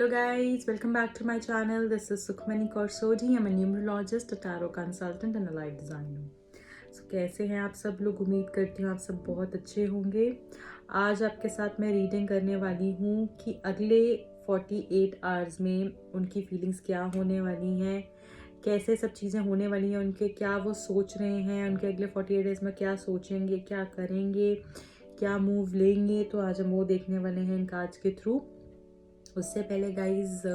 Hello guys, welcome back to my channel. This is Sukhmani Kaursodi. I'm a numerologist, a tarot consultant and a life designer. So कैसे हैं आप सब लोग? उम्मीद करती हूँ आप सब बहुत अच्छे होंगे। आज आपके साथ मैं रीडिंग करने वाली हूँ कि अगले 48 आवर्स में उनकी फीलिंग्स क्या होने वाली हैं, कैसे सब चीज़ें होने वाली हैं, उनके क्या वो सोच रहे हैं, उनके अगले 48 डेज में क्या सोचेंगे, क्या करेंगे, क्या मूव लेंगे। तो आज हम वो देखने वाले हैं इन कार्ड्स के थ्रू। उससे पहले गाइज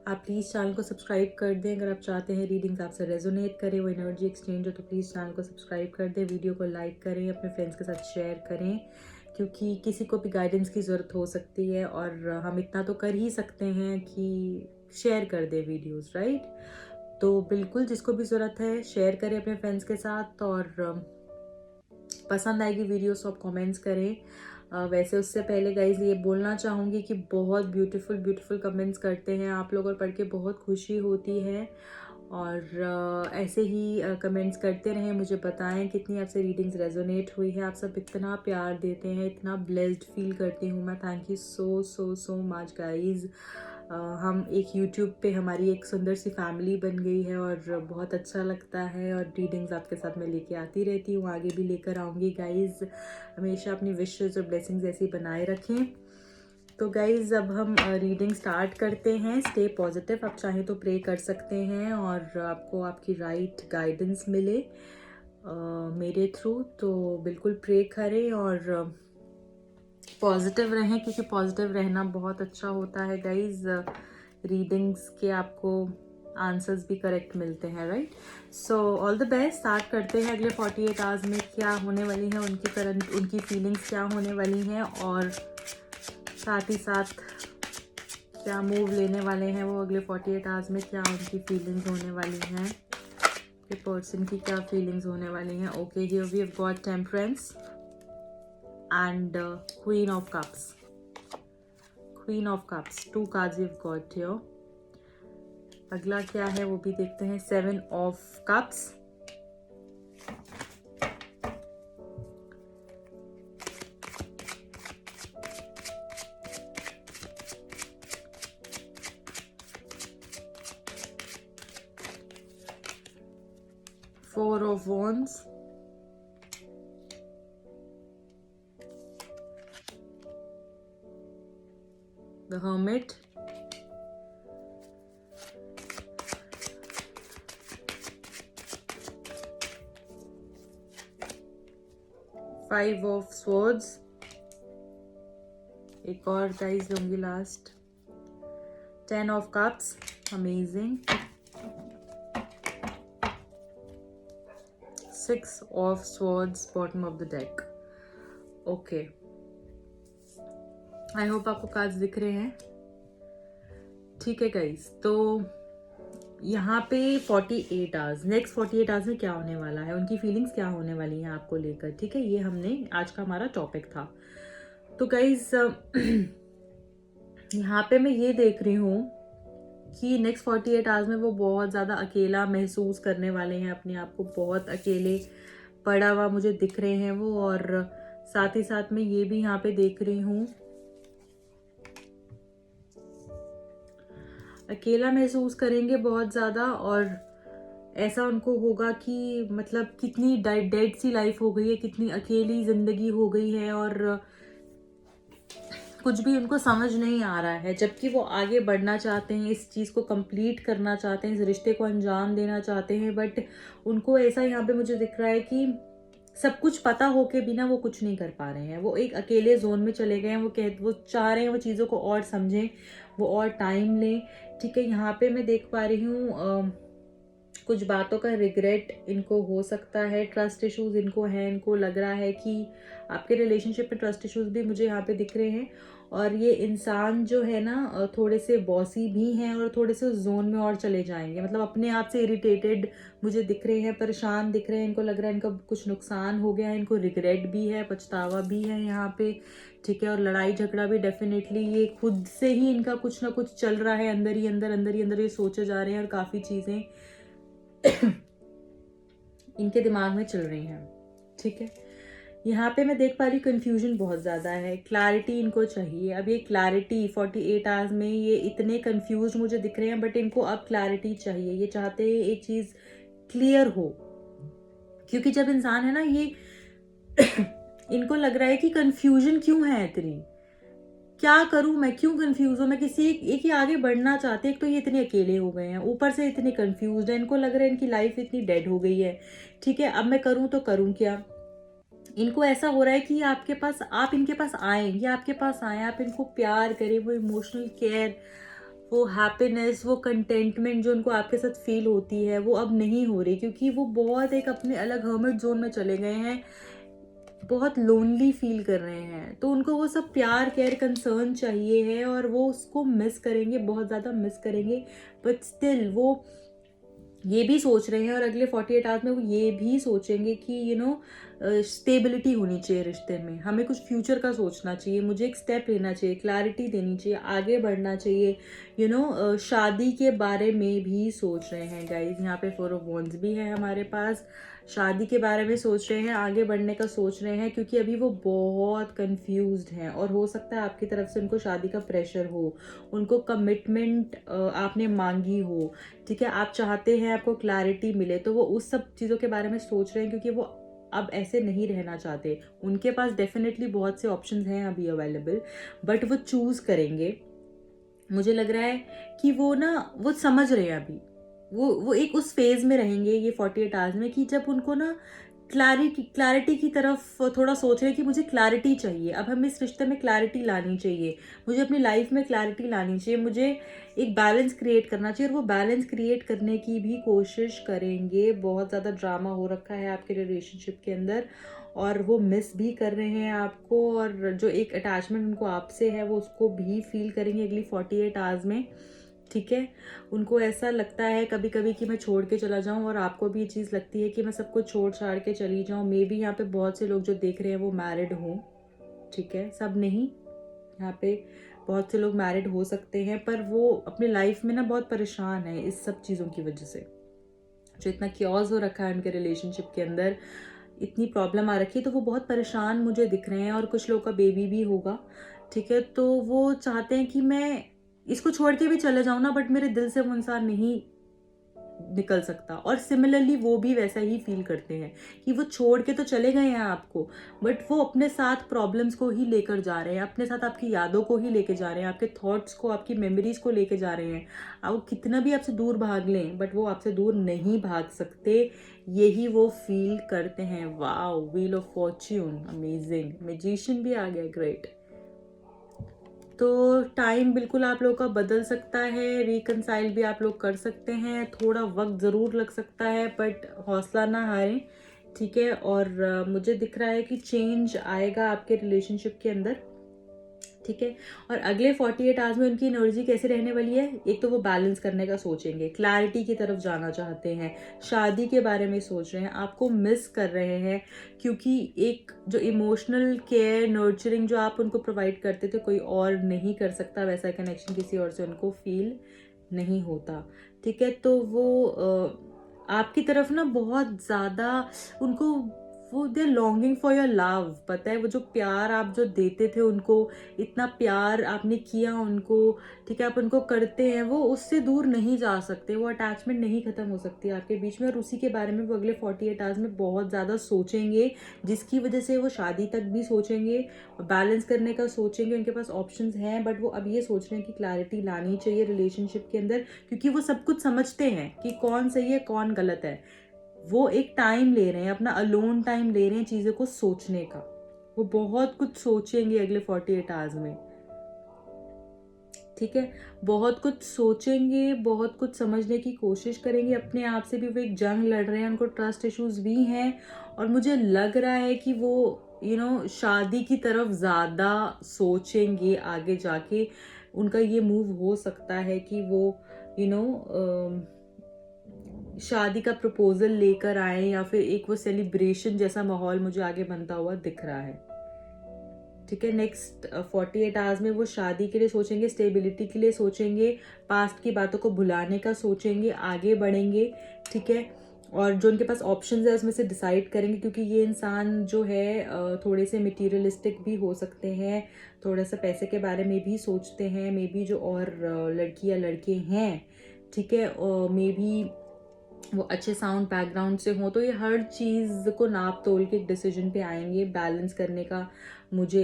आप प्लीज़ चैनल को सब्सक्राइब कर दें। अगर आप चाहते हैं रीडिंग्स आपसे रेजोनेट करें, वो एनर्जी एक्सचेंज हो, तो प्लीज़ चैनल को सब्सक्राइब कर दें, वीडियो को लाइक करें, अपने फ्रेंड्स के साथ शेयर करें, क्योंकि किसी को भी गाइडेंस की ज़रूरत हो सकती है और हम इतना तो कर ही सकते हैं कि शेयर कर दें वीडियोज़, राइट। तो बिल्कुल जिसको भी ज़रूरत है शेयर करें अपने फ्रेंड्स के साथ, और पसंद आएगी वीडियोस तो आप कमेंट्स करें। वैसे उससे पहले गाइज ये बोलना चाहूँगी कि बहुत ब्यूटीफुल कमेंट्स करते हैं आप लोग और पढ़ के बहुत खुशी होती है। और ऐसे ही कमेंट्स करते रहें, मुझे बताएं कितनी आपसे रीडिंग्स रेजोनेट हुई है। आप सब इतना प्यार देते हैं, इतना ब्लेस्ड फील करती हूँ मैं। Thank you so much guys. हम एक यूट्यूब पे हमारी एक सुंदर सी फैमिली बन गई है और बहुत अच्छा लगता है। और रीडिंग्स आपके साथ मैं लेके आती रहती हूँ, आगे भी लेकर आऊँगी गाइज। हमेशा अपनी विशेस और ब्लेसिंग्स ऐसी बनाए रखें। तो गाइज अब हम रीडिंग स्टार्ट करते हैं। स्टे पॉजिटिव, आप चाहें तो प्रे कर सकते हैं और आपको आपकी राइट गाइडेंस मिले मेरे थ्रू। तो बिल्कुल प्रे करें और पॉजिटिव रहें, क्योंकि पॉजिटिव रहना बहुत अच्छा होता है गाइज। रीडिंग्स के आपको आंसर्स भी करेक्ट मिलते हैं, right. So all the best. Start करते हैं अगले 48 आवर्स में क्या होने वाली है, उनकी फीलिंग्स क्या होने वाली हैं, और साथ ही साथ क्या मूव लेने वाले हैं वो अगले 48 आवर्स में, क्या उनकी फीलिंग्स होने वाली हैं, कि पर्सन की क्या फीलिंग्स होने वाली हैं। Okay, here we have got temperance and Queen of Cups. Queen of Cups, 2 cards we've got here. अगला क्या है वो भी देखते हैं। 7 of Cups, Four of Wands, the Hermit, Five of Swords, एक और गाइस लूंगी last, 10 of Cups, amazing, 6 of Swords, bottom of the deck. Okay, I hope आपको कार्ड्स दिख रहे हैं। ठीक है गाइस, तो यहाँ पे 48 आवर्स, नेक्स्ट 48 आवर्स में क्या होने वाला है, उनकी फीलिंग्स क्या होने वाली हैं आपको लेकर, ठीक है। ये हमने आज का हमारा टॉपिक था। तो गाइस यहाँ पे मैं ये देख रही हूँ कि नेक्स्ट 48 आवर्स में वो बहुत ज़्यादा अकेला महसूस करने वाले हैं, अपने आप को बहुत अकेले पड़ा हुआ मुझे दिख रहे हैं वो। और साथ ही साथ में ये भी यहाँ पे देख रही हूँ अकेला महसूस करेंगे बहुत ज़्यादा, और ऐसा उनको होगा कि मतलब कितनी डेड सी लाइफ हो गई है, कितनी अकेली ज़िंदगी हो गई है, और कुछ भी उनको समझ नहीं आ रहा है। जबकि वो आगे बढ़ना चाहते हैं, इस चीज़ को कंप्लीट करना चाहते हैं, इस रिश्ते को अंजाम देना चाहते हैं, बट उनको ऐसा यहाँ पे मुझे दिख रहा है कि सब कुछ पता होके भी ना वो कुछ नहीं कर पा रहे हैं। वो एक अकेले जोन में चले गए हैं। वो चाह रहे हैं वो चीज़ों को और समझें, वो और टाइम लें, ठीक है। यहाँ पे मैं देख पा रही हूँ कुछ बातों का रिग्रेट इनको हो सकता है, ट्रस्ट इश्यूज इनको हैं, इनको लग रहा है कि आपके रिलेशनशिप में ट्रस्ट इश्यूज भी मुझे यहाँ पे दिख रहे हैं। और ये इंसान जो है ना थोड़े से बॉसी भी हैं और थोड़े से जोन में और चले जाएंगे, मतलब अपने आप से इरिटेटेड मुझे दिख रहे हैं, परेशान दिख रहे हैं। इनको लग रहा है इनका कुछ नुकसान हो गया है, इनको रिग्रेट भी है, पछतावा भी है यहाँ पे, ठीक है। और लड़ाई झगड़ा भी डेफिनेटली, ये खुद से ही इनका कुछ ना कुछ चल रहा है, अंदर ही अंदर ये सोचे जा रहे हैं, और काफ़ी चीज़ें इनके दिमाग में चल रही हैं, ठीक है। यहाँ पे मैं देख पा रही हूँ कन्फ्यूजन बहुत ज़्यादा है, क्लैरिटी इनको चाहिए। अब ये क्लैरिटी 48 आवर्स में ये इतने कन्फ्यूज मुझे दिख रहे हैं, बट इनको अब क्लैरिटी चाहिए। ये चाहते हैं एक चीज़ क्लियर हो, क्योंकि जब इंसान है ना ये इनको लग रहा है कि कन्फ्यूजन क्यों है इतनी, क्या करूं मैं, क्यों कंफ्यूज हूँ मैं, किसी एक ही आगे बढ़ना चाहते। एक तो ये इतने अकेले हो गए हैं, ऊपर से इतने कंफ्यूज हैं, इनको लग रहा है इनकी लाइफ इतनी डेड हो गई है। ठीक है, अब मैं करूं तो करूं क्या। इनको ऐसा हो रहा है कि आपके पास, आप इनके पास आए, ये आपके पास आए, आप इनको प्यार करें, वो इमोशनल केयर, वो हैप्पीनेस, वो कंटेंटमेंट जो उनको आपके साथ फील होती है, वो अब नहीं हो रही, क्योंकि वो बहुत एक अपने अलग हर्मिट जोन में चले गए हैं, बहुत लोनली फील कर रहे हैं। तो उनको वो सब प्यार केयर कंसर्न चाहिए है, और वो उसको मिस करेंगे, बहुत ज़्यादा मिस करेंगे। बट स्टिल वो ये भी सोच रहे हैं, और अगले 48 आवर्स में वो ये भी सोचेंगे कि स्टेबिलिटी होनी चाहिए रिश्ते में, हमें कुछ फ्यूचर का सोचना चाहिए, मुझे एक स्टेप लेना चाहिए, क्लैरिटी देनी चाहिए, आगे बढ़ना चाहिए। शादी के बारे में भी सोच रहे हैं गाइज। यहाँ पे 4 ऑफ वॉन्ड्स भी है हमारे पास। शादी के बारे में सोच रहे हैं, आगे बढ़ने का सोच रहे हैं, क्योंकि अभी वो बहुत कंफ्यूज्ड हैं, और हो सकता है आपकी तरफ से उनको शादी का प्रेशर हो, उनको कमिटमेंट आपने मांगी हो। ठीक है, आप चाहते हैं आपको क्लैरिटी मिले, तो वो उस सब चीज़ों के बारे में सोच रहे हैं, क्योंकि वो अब ऐसे नहीं रहना चाहते। उनके पास डेफिनेटली बहुत से ऑप्शंस हैं अभी अवेलेबल, बट वो चूज़ करेंगे। मुझे लग रहा है कि वो समझ रहे हैं अभी, वो एक उस फेज में रहेंगे ये 48 आवर्स में, कि जब उनको ना क्लैरिटी की तरफ थोड़ा सोच रहे हैं कि मुझे क्लैरिटी चाहिए, अब हमें इस रिश्ते में क्लैरिटी लानी चाहिए, मुझे अपनी लाइफ में क्लैरिटी लानी चाहिए, मुझे एक बैलेंस क्रिएट करना चाहिए। और वो बैलेंस क्रिएट करने की भी कोशिश करेंगे। बहुत ज़्यादा ड्रामा हो रखा है आपके रिलेशनशिप के अंदर, और वो मिस भी कर रहे हैं आपको, और जो एक अटैचमेंट उनको आपसे है वो उसको भी फील करेंगे अगली 48 आवर्स में। ठीक है, उनको ऐसा लगता है कभी कभी कि मैं छोड़ के चला जाऊं, और आपको भी ये चीज़ लगती है कि मैं सब कुछ छोड़ छाड़ के चली जाऊं। मे बी यहाँ पे बहुत से लोग जो देख रहे हैं वो मैरिड हों। ठीक है, सब नहीं, यहाँ पे बहुत से लोग मैरिड हो सकते हैं, पर वो अपनी लाइफ में ना बहुत परेशान है इस सब चीज़ों की वजह से। जो इतना क्योस हो रखा है उनके रिलेशनशिप के अंदर, इतनी प्रॉब्लम आ रखी है, तो वो बहुत परेशान मुझे दिख रहे हैं। और कुछ लोग का बेबी भी होगा। ठीक है, तो वो चाहते हैं कि मैं इसको छोड़ के भी चले जाऊं ना, बट मेरे दिल से वो इंसान नहीं निकल सकता। और सिमिलरली वो भी वैसा ही फील करते हैं कि वो छोड़ के तो चले गए हैं आपको, बट वो अपने साथ प्रॉब्लम्स को ही लेकर जा रहे हैं, अपने साथ आपकी यादों को ही लेके जा रहे हैं, आपके थॉट्स को, आपकी मेमोरीज को लेके जा रहे हैं। आप वो कितना भी आपसे दूर भाग लें, बट वो आपसे दूर नहीं भाग सकते, यही वो फील करते हैं। Wow, wheel of Fortune, amazing, magician भी आ गया, ग्रेट। तो टाइम बिल्कुल आप लोगों का बदल सकता है, रिकनसाइल भी आप लोग कर सकते हैं, थोड़ा वक्त ज़रूर लग सकता है, बट हौसला ना हारें। ठीक है, और मुझे दिख रहा है कि चेंज आएगा आपके रिलेशनशिप के अंदर। ठीक है, और अगले 48 आवर्स में उनकी एनर्जी कैसे रहने वाली है। एक तो वो बैलेंस करने का सोचेंगे, क्लैरिटी की तरफ जाना चाहते हैं, शादी के बारे में सोच रहे हैं, आपको मिस कर रहे हैं, क्योंकि एक जो इमोशनल केयर, नर्चरिंग जो आप उनको प्रोवाइड करते थे, कोई और नहीं कर सकता वैसा कनेक्शन, किसी और से उनको फील नहीं होता। ठीक है, तो वो आपकी तरफ ना बहुत ज़्यादा उनको, वो दे लॉन्गिंग फॉर योर लव। पता है, वो जो प्यार आप जो देते थे उनको, इतना प्यार आपने किया उनको, ठीक है, आप उनको करते हैं, वो उससे दूर नहीं जा सकते, वो अटैचमेंट नहीं खत्म हो सकती आपके बीच में। और उसी के बारे में वो अगले 48 आवर्स में बहुत ज़्यादा सोचेंगे, जिसकी वजह से वो शादी तक भी सोचेंगे, बैलेंस करने का सोचेंगे। उनके पास ऑप्शंस हैं, बट वो अब ये सोच रहे हैं कि क्लैरिटी लानी चाहिए रिलेशनशिप के अंदर, क्योंकि वो सब कुछ समझते हैं कि कौन सही है कौन गलत है। वो एक टाइम ले रहे हैं, अपना अलोन टाइम ले रहे हैं चीज़ों को सोचने का। वो बहुत कुछ सोचेंगे अगले 48 आवर्स में। ठीक है, बहुत कुछ सोचेंगे, बहुत कुछ समझने की कोशिश करेंगे, अपने आप से भी वो एक जंग लड़ रहे हैं, उनको ट्रस्ट इश्यूज भी हैं। और मुझे लग रहा है कि वो शादी की तरफ ज़्यादा सोचेंगे आगे जाके। उनका ये मूव हो सकता है कि वो शादी का प्रपोजल लेकर आए, या फिर एक वो सेलिब्रेशन जैसा माहौल मुझे आगे बनता हुआ दिख रहा है। ठीक है, नेक्स्ट 48 आवर्स में वो शादी के लिए सोचेंगे, स्टेबिलिटी के लिए सोचेंगे, पास्ट की बातों को भुलाने का सोचेंगे, आगे बढ़ेंगे। ठीक है, और जो उनके पास ऑप्शंस है उसमें से डिसाइड करेंगे, क्योंकि ये इंसान जो है थोड़े से मटीरियलिस्टिक भी हो सकते हैं, थोड़ा सा पैसे के बारे में भी सोचते हैं। मे बी जो और लड़की या लड़के हैं, ठीक है, मे बी वो अच्छे साउंड बैकग्राउंड से हों, तो ये हर चीज़ को नाप तोल के एक डिसीजन पे आएंगे। बैलेंस करने का मुझे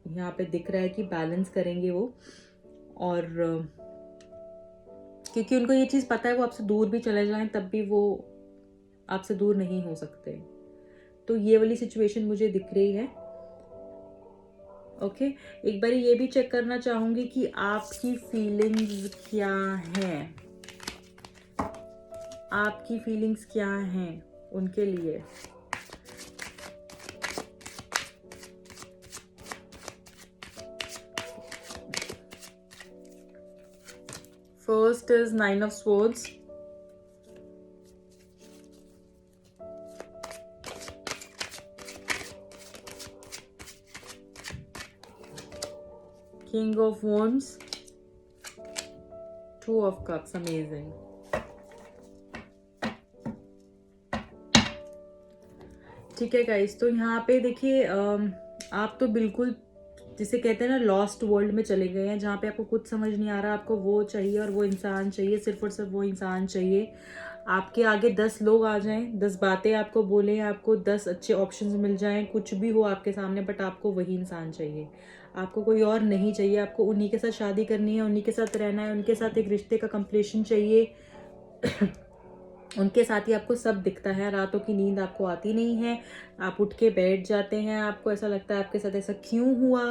यहाँ पे दिख रहा है कि बैलेंस करेंगे वो। और क्योंकि उनको ये चीज़ पता है वो आपसे दूर भी चले जाएं तब भी वो आपसे दूर नहीं हो सकते। तो ये वाली सिचुएशन मुझे दिख रही है। ओके, एक बार ये भी चेक करना चाहूँगी कि आपकी फीलिंग्स क्या हैं, आपकी फीलिंग्स क्या हैं उनके लिए। First is 9 of swords, King of Wands, 2 of Cups, amazing. ठीक है गाइस, तो यहाँ पे देखिए आप तो बिल्कुल जिसे कहते हैं ना लॉस्ट वर्ल्ड में चले गए हैं, जहाँ पे आपको कुछ समझ नहीं आ रहा, आपको वो चाहिए और वो इंसान चाहिए, सिर्फ और सिर्फ वो इंसान चाहिए। आपके आगे 10 लोग आ जाएं, 10 बातें आपको बोलें, आपको 10 अच्छे ऑप्शंस मिल जाएं, कुछ भी हो आपके सामने, बट आपको वही इंसान चाहिए, आपको कोई और नहीं चाहिए। आपको उन्हीं के साथ शादी करनी है, उन्हीं के साथ रहना है, उनके साथ एक रिश्ते का कंप्लीशन चाहिए। उनके साथ ही आपको सब दिखता है, रातों की नींद आपको आती नहीं है, आप उठ के बैठ जाते हैं, आपको ऐसा लगता है आपके साथ ऐसा क्यों हुआ,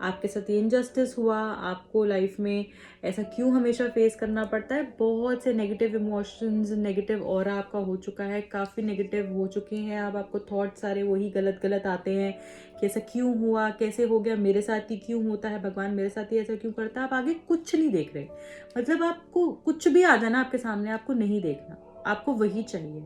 आपके साथ ये इनजस्टिस हुआ, आपको लाइफ में ऐसा क्यों हमेशा फेस करना पड़ता है। बहुत से नेगेटिव इमोशंस, नेगेटिव ऑरा आपका हो चुका है, काफ़ी नेगेटिव हो चुके हैं अब, आपको थॉट सारे वही गलत गलत आते हैं कि ऐसा क्यों हुआ, कैसे हो गया, मेरे साथ ही क्यों होता है, भगवान मेरे साथ ही ऐसा क्यों करता है। आप आगे कुछ नहीं देख रहे, मतलब आपको कुछ भी आ जाना आपके सामने, आपको नहीं देखना, आपको वही चाहिए।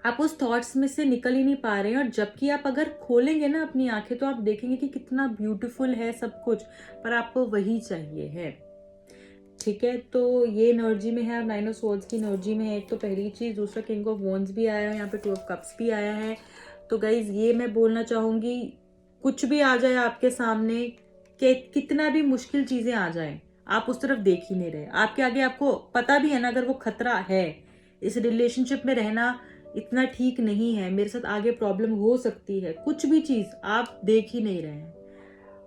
आप उस थॉट्स में से निकल ही नहीं पा रहे हैं, और जबकि आप अगर खोलेंगे ना अपनी आंखें तो आप देखेंगे कि कितना ब्यूटीफुल है सब कुछ, पर आपको वही चाहिए है। ठीक है, तो ये एनर्जी में है, 9 ऑफ स्वॉर्ड्स की एनर्जी में है। एक तो पहली चीज, दूसरा किंग ऑफ वॉन्ड्स भी आया है, यहाँ पे 2 ऑफ कप्स भी आया है। तो गाइज ये मैं बोलना चाहूंगी, कुछ भी आ जाए आपके सामने, कितना भी मुश्किल चीजें आ जाए, आप उस तरफ देख ही नहीं रहे। आपके आगे आपको पता भी है ना, अगर वो खतरा है, इस रिलेशनशिप में रहना इतना ठीक नहीं है, मेरे साथ आगे प्रॉब्लम हो सकती है, कुछ भी चीज आप देख ही नहीं रहे हैं।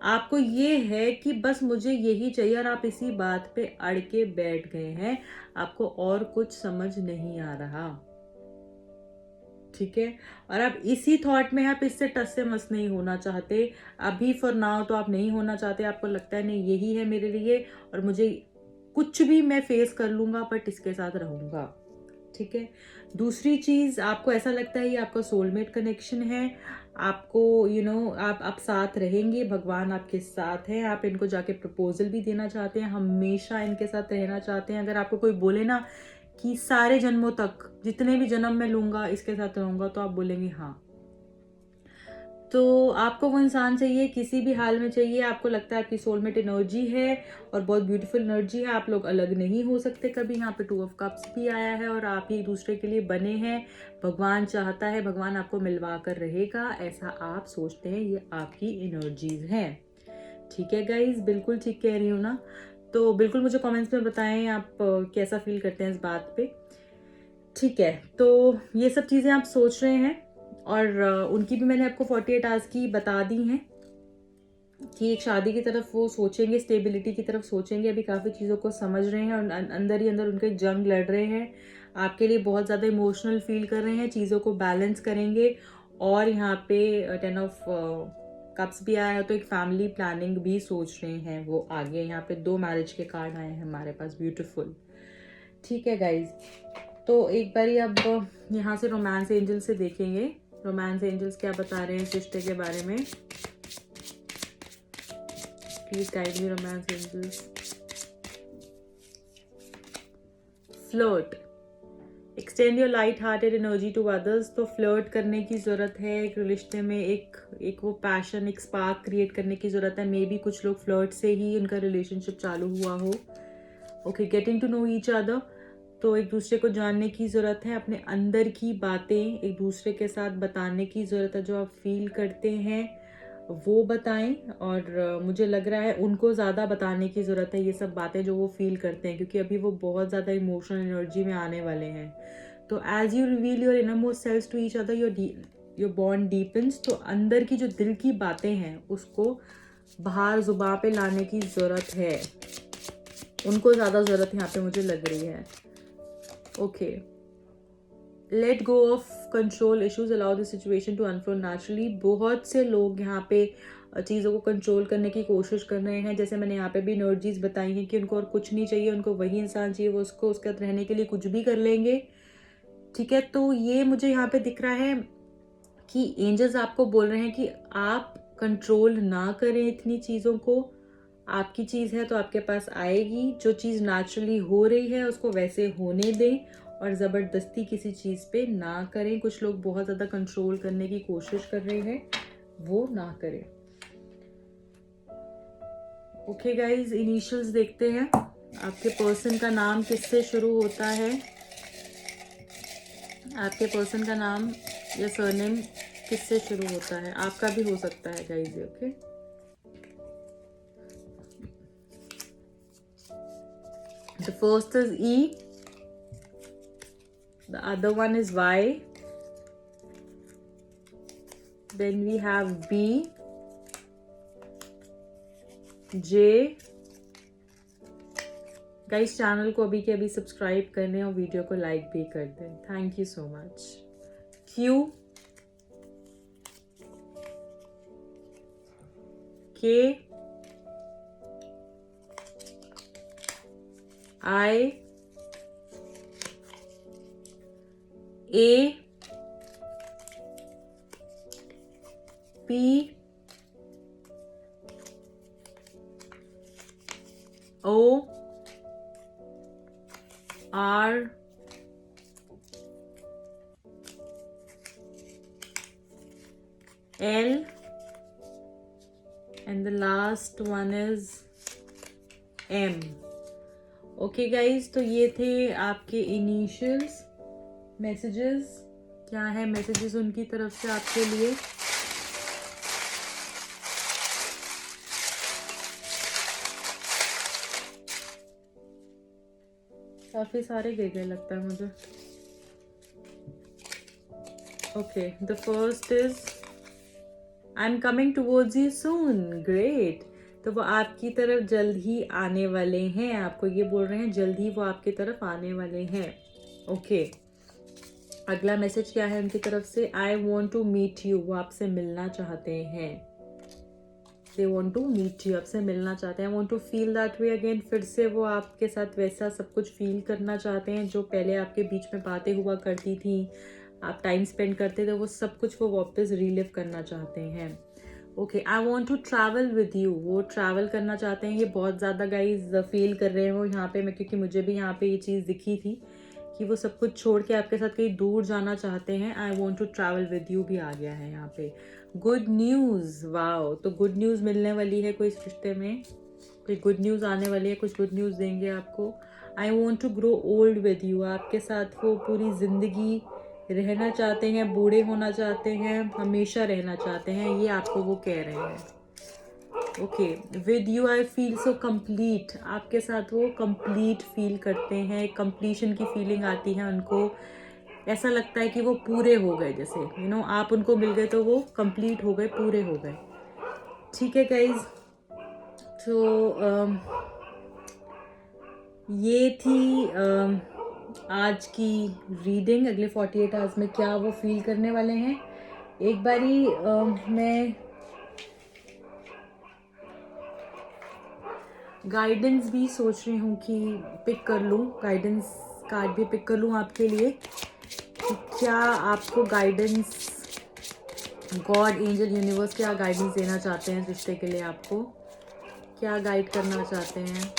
आपको ये है कि बस मुझे यही चाहिए, और आप इसी बात पे अड़ के बैठ गए हैं, आपको और कुछ समझ नहीं आ रहा। ठीक है, और आप इसी थॉट में, आप इससे टस से मस नहीं होना चाहते अभी, फॉर नाउ तो आप नहीं होना चाहते। आपको लगता है नहीं यही है मेरे लिए, और मुझे कुछ भी मैं फेस कर लूंगा बट इसके साथ रहूंगा। ठीक है, दूसरी चीज, आपको ऐसा लगता है ये आपका सोलमेट कनेक्शन है, आपको आप साथ रहेंगे, भगवान आपके साथ है, आप इनको जाके प्रपोजल भी देना चाहते हैं, हमेशा इनके साथ रहना चाहते हैं। अगर आपको कोई बोले ना कि सारे जन्मों तक, जितने भी जन्म मैं लूंगा इसके साथ रहूंगा, तो आप बोलेंगे हाँ। तो आपको वो इंसान चाहिए, किसी भी हाल में चाहिए, आपको लगता है आपकी सोलमेट एनर्जी है और बहुत ब्यूटीफुल एनर्जी है, आप लोग अलग नहीं हो सकते कभी। यहाँ पे 2 ऑफ कप्स भी आया है, और आप एक दूसरे के लिए बने हैं, भगवान चाहता है, भगवान आपको मिलवा कर रहेगा, ऐसा आप सोचते हैं, ये आपकी एनर्जीज हैं। ठीक है गाइज, बिल्कुल ठीक कह रही हूँ ना? तो बिल्कुल मुझे कमेंट्स में बताएं आप कैसा फील करते हैं इस बात पे। ठीक है, तो ये सब चीज़ें आप सोच रहे हैं, और उनकी भी मैंने आपको 48 आवर्स की बता दी हैं कि एक शादी की तरफ वो सोचेंगे, स्टेबिलिटी की तरफ सोचेंगे, अभी काफ़ी चीज़ों को समझ रहे हैं, और अंदर ही अंदर उनके जंग लड़ रहे हैं, आपके लिए बहुत ज़्यादा इमोशनल फील कर रहे हैं, चीज़ों को बैलेंस करेंगे। और यहाँ पे 10 ऑफ कप्स भी आया है, तो एक फैमिली प्लानिंग भी सोच रहे हैं वो आगे। यहाँ पे 2 मैरिज के कार्ड आए हैं हमारे पास, ब्यूटीफुल। ठीक है गाइज, तो एक बारी अब यहाँ से रोमांस एंजल से देखेंगे, रोमांस एंजल्स क्या बता रहे हैं इस रिश्ते के बारे में। Please guide me romance angels. Flirt, extend your light hearted energy to others. तो फ्लर्ट करने की जरूरत है एक रिश्ते में, एक वो पैशन, एक स्पार्क क्रिएट करने की जरूरत है। मे बी कुछ लोग फ्लर्ट से ही उनका रिलेशनशिप चालू हुआ हो। Okay, getting to know each other, तो एक दूसरे को जानने की ज़रूरत है, अपने अंदर की बातें एक दूसरे के साथ बताने की ज़रूरत है, जो आप फील करते हैं वो बताएं। और मुझे लग रहा है उनको ज़्यादा बताने की ज़रूरत है ये सब बातें जो वो फील करते हैं, क्योंकि अभी वो बहुत ज़्यादा इमोशनल एनर्जी में आने वाले हैं। तो as you reveal your innermost selves to each other, your bond deepens. तो अंदर की जो दिल की बातें हैं उसको बाहर जुबान पे लाने की ज़रूरत है, उनको ज़्यादा ज़रूरत यहाँ पे मुझे लग रही है। Okay, let go of control issues, allow the situation to unfold naturally. बहुत से लोग यहाँ पे चीज़ों को कंट्रोल करने की कोशिश कर रहे हैं, जैसे मैंने यहाँ पे भी एनर्जीज बताई हैं कि उनको और कुछ नहीं चाहिए, उनको वही इंसान चाहिए, वो उसको उसके साथ रहने के लिए कुछ भी कर लेंगे। ठीक है, तो ये मुझे यहाँ पे दिख रहा है कि एंजल्स आपको बोल रहे हैं कि आप कंट्रोल ना करें इतनी चीज़ों को। आपकी चीज़ है तो आपके पास आएगी, जो चीज़ नेचुरली हो रही है उसको वैसे होने दें और ज़बरदस्ती किसी चीज़ पे ना करें। कुछ लोग बहुत ज़्यादा कंट्रोल करने की कोशिश कर रहे हैं, वो ना करें। ओके गाइज, इनिशियल्स देखते हैं। आपके पर्सन का नाम किससे शुरू होता है? आपके पर्सन का नाम या सरनेम किससे शुरू होता है? आपका भी हो सकता है guys. Okay, the first is E, the other one is Y, then we have B, J। Guys channel को अभी के अभी सब्सक्राइब कर लें और वीडियो को लाइक भी कर दें, thank you so much. Q, K, I, A, P, O, R, L, and the last one is M। Okay guys, तो ये थे आपके इनिशियल्स। मैसेजेस क्या है, मैसेजेस उनकी तरफ से आपके लिए। काफी सारे गए लगता है मुझे। Okay, the first is I am coming towards you soon. Great, तो वो आपकी तरफ जल्द ही आने वाले हैं, आपको ये बोल रहे हैं जल्द ही वो आपकी तरफ आने वाले हैं। ओके, अगला मैसेज क्या है उनकी तरफ से? I want to meet you, वो आपसे मिलना चाहते हैं। They want to meet you, आपसे मिलना चाहते हैं। I want to feel that way again, फिर से वो आपके साथ वैसा सब कुछ फील करना चाहते हैं जो पहले आपके बीच में बातें हुआ करती थी, आप टाइम स्पेंड करते थे, वो सब कुछ वो वापस रिलिव करना चाहते हैं। Okay, I want to travel with you, वो ट्रैवल करना चाहते हैं। ये बहुत ज़्यादा गाइज फील कर रहे हो यहाँ पे मैं, क्योंकि मुझे भी यहाँ पे ये चीज़ दिखी थी कि वो सब कुछ छोड़ के आपके साथ कहीं दूर जाना चाहते हैं। I want to travel with you भी आ गया है यहाँ पे। गुड न्यूज़, वाओ, तो गुड न्यूज़ मिलने वाली है, कोई इस रिश्ते में कोई गुड न्यूज़ आने वाली है, कुछ गुड न्यूज़ देंगे आपको। I want to grow old with you, आपके साथ वो पूरी ज़िंदगी रहना चाहते हैं, बूढ़े होना चाहते हैं, हमेशा रहना चाहते हैं, ये आपको वो कह रहे हैं। Okay, with you I feel so complete, आपके साथ वो कंप्लीट फील करते हैं, कंप्लीशन की फीलिंग आती है उनको। ऐसा लगता है कि वो पूरे हो गए, जैसे यू नो आप उनको मिल गए तो वो कंप्लीट हो गए, पूरे हो गए। ठीक है गाइज, तो ये थी आज की रीडिंग। अगले 48 आवर्स में क्या वो फील करने वाले हैं, एक बारी मैं गाइडेंस भी सोच रही हूँ कि पिक कर लूँ, गाइडेंस कार्ड भी पिक कर लूँ आपके लिए कि क्या आपको गाइडेंस, गॉड, एंजल, यूनिवर्स क्या गाइडेंस देना चाहते हैं इस रिश्ते के लिए, आपको क्या गाइड करना चाहते हैं।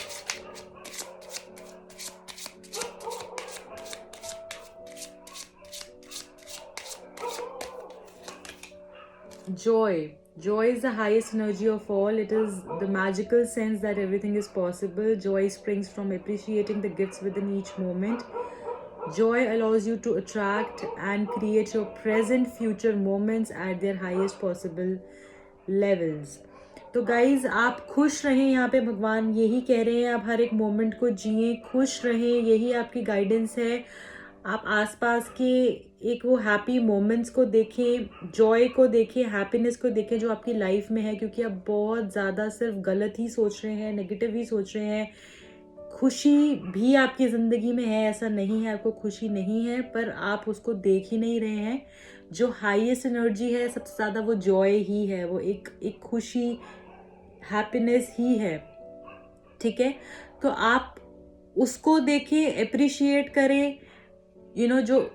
Joy. Joy is the highest energy of all. It is the magical sense that everything is possible. Joy springs from appreciating the gifts within each moment. Joy allows you to attract and create your present future moments at their highest possible levels. तो guys आप खुश रहें, यहाँ पे भगवान यही कह रहे हैं, आप हर एक मोमेंट को जिए, खुश रहें, यही आपकी गाइडेंस है. आप आसपास के एक वो हैप्पी मोमेंट्स को देखें, जॉय को देखें, हैप्पीनेस को देखें जो आपकी लाइफ में है, क्योंकि आप बहुत ज़्यादा सिर्फ गलत ही सोच रहे हैं, नेगेटिव ही सोच रहे हैं. खुशी भी आपकी ज़िंदगी में है, ऐसा नहीं है आपको खुशी नहीं है, पर आप उसको देख ही नहीं रहे हैं. जो हाईएस्ट एनर्जी है सबसे ज़्यादा वो जॉय ही है, वो एक खुशी, हैप्पीनेस ही है. ठीक है, तो आप उसको देखें, अप्रिशिएट करें. जो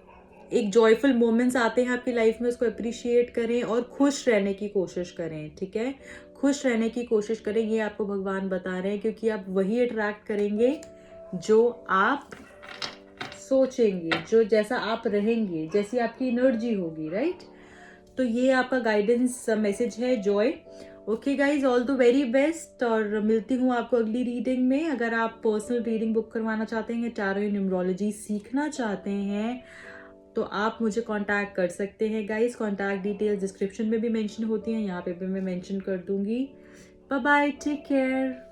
एक जॉयफुल मोमेंट्स आते हैं आपकी लाइफ में, उसको अप्रिशिएट करें और खुश रहने की कोशिश करें. ठीक है, खुश रहने की कोशिश करें, ये आपको भगवान बता रहे हैं, क्योंकि आप वही अट्रैक्ट करेंगे जो आप सोचेंगे, जो जैसा आप रहेंगे, जैसी आपकी एनर्जी होगी. राइट, तो ये आपका गाइडेंस मैसेज है, Joy. Okay guys, all the very best, और मिलती हूँ आपको अगली रीडिंग में. अगर आप पर्सनल रीडिंग बुक करवाना चाहते हैं, टैरो न्यूमरोलॉजी सीखना चाहते हैं, तो आप मुझे कांटेक्ट कर सकते हैं गाइज. कांटेक्ट डिटेल्स डिस्क्रिप्शन में भी मेंशन होती हैं, यहाँ पे भी मैं मेंशन कर दूंगी. Bye bye, take care.